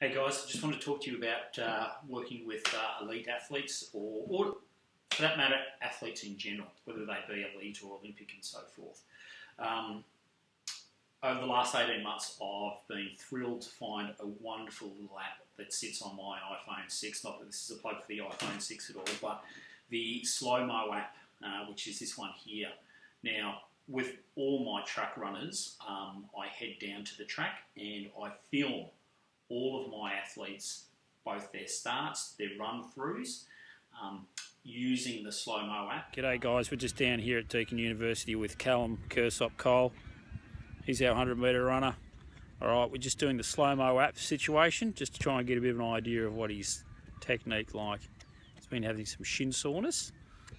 Hey guys, I just want to talk to you about working with elite athletes or for that matter, athletes in general, whether they be elite or Olympic and so forth. Over the last 18 months, I've been thrilled to find a wonderful little app that sits on my iPhone 6. Not that this is a plug for the iPhone 6 at all, but the Slow-Mo app, which is this one here. Now, with all my track runners, I head down to the track and I film all of my athletes, both their starts, their run-throughs, using the Slow-Mo app. G'day guys, we're just down here at Deakin University with Callum Kersop-Cole. He's our 100 metre runner. Alright, we're just doing the Slow-Mo app situation, just to try and get a bit of an idea of what his technique like. He's been having some shin soreness,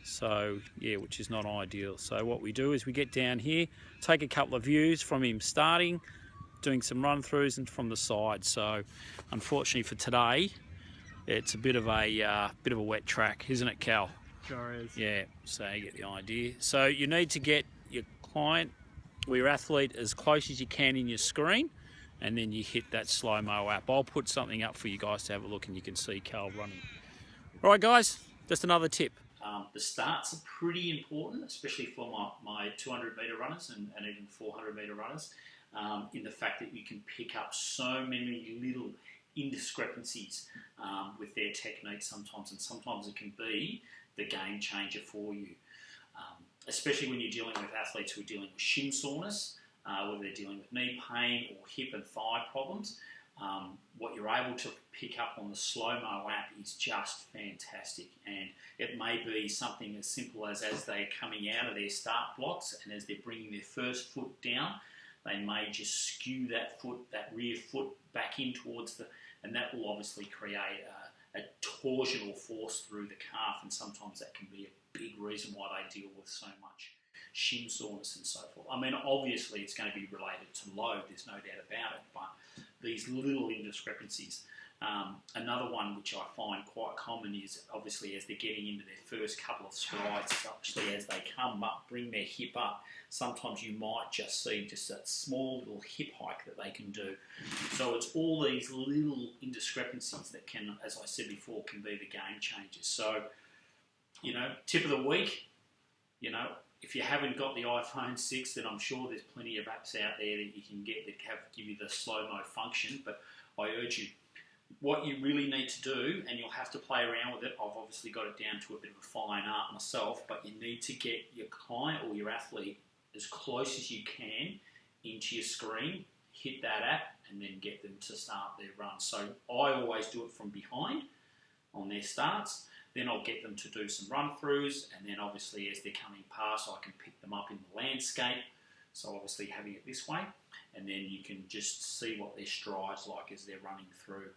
so yeah, which is not ideal. So what we do is we get down here, take a couple of views from him starting, doing some run-throughs and from the side. So unfortunately for today, it's a bit of a wet track, isn't it, Cal? Sure is. Yeah, so you get the idea. So you need to get your client or your athlete as close as you can in your screen, and then you hit that Slow-Mo app. I'll put something up for you guys to have a look and you can see Cal running. All right guys, just another tip. The starts are pretty important, especially for my 200 metre runners and even 400 metre runners, in the fact that you can pick up so many little indiscrepancies with their technique sometimes, and sometimes it can be the game changer for you, especially when you're dealing with athletes who are dealing with shin soreness, whether they're dealing with knee pain or hip and thigh problems. What you're able to pick up on the Slow-Mo app is just fantastic, and it may be something as simple as they're coming out of their start blocks and as they're bringing their first foot down, they may just skew that foot, that rear foot back in towards and that will obviously create a torsional force through the calf, and sometimes that can be a big reason why they deal with so much shin soreness and so forth. I mean, obviously it's going to be related to load, there's no doubt about it, but these little indiscrepancies. Another one which I find quite common is obviously as they're getting into their first couple of strides, especially as they come up, bring their hip up, sometimes you might just see just that small little hip hike that they can do. So it's all these little indiscrepancies that can, as I said before, can be the game changers. So, you know, tip of the week, you know, if you haven't got the iPhone 6, then I'm sure there's plenty of apps out there that you can get that give you the slow-mo function, but I urge you, what you really need to do, and you'll have to play around with it, I've obviously got it down to a bit of a fine art myself, but you need to get your client or your athlete as close as you can into your screen, hit that app, and then get them to start their run. So I always do it from behind on their starts. Then I'll get them to do some run-throughs, and then obviously as they're coming past, I can pick them up in the landscape. So obviously having it this way, and then you can just see what their stride's like as they're running through.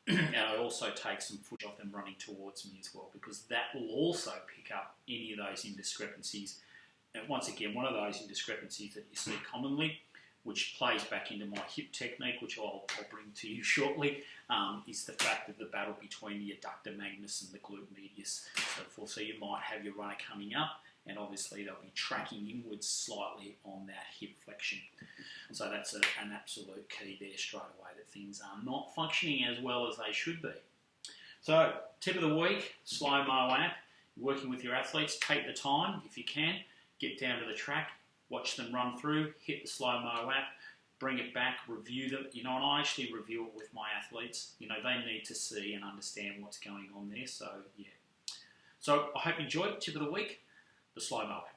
And I also take some footage of them running towards me as well, because that will also pick up any of those indiscrepancies. And once again, one of those indiscrepancies that you see commonly, which plays back into my hip technique, which I'll bring to you shortly, is the fact of the battle between the adductor magnus and the glute medius. So you might have your runner coming up, and obviously they'll be tracking inwards slightly on that hip flexion. So that's an absolute key there straight away, that things are not functioning as well as they should be. So tip of the week, Slow-Mo app. You're working with your athletes, take the time if you can, get down to the track, watch them run through, hit the Slow-Mo app, bring it back, review them. You know, and I actually review it with my athletes. You know, they need to see and understand what's going on there. So, yeah. So I hope you enjoyed it. Tip of the week, the Slow-Mo app.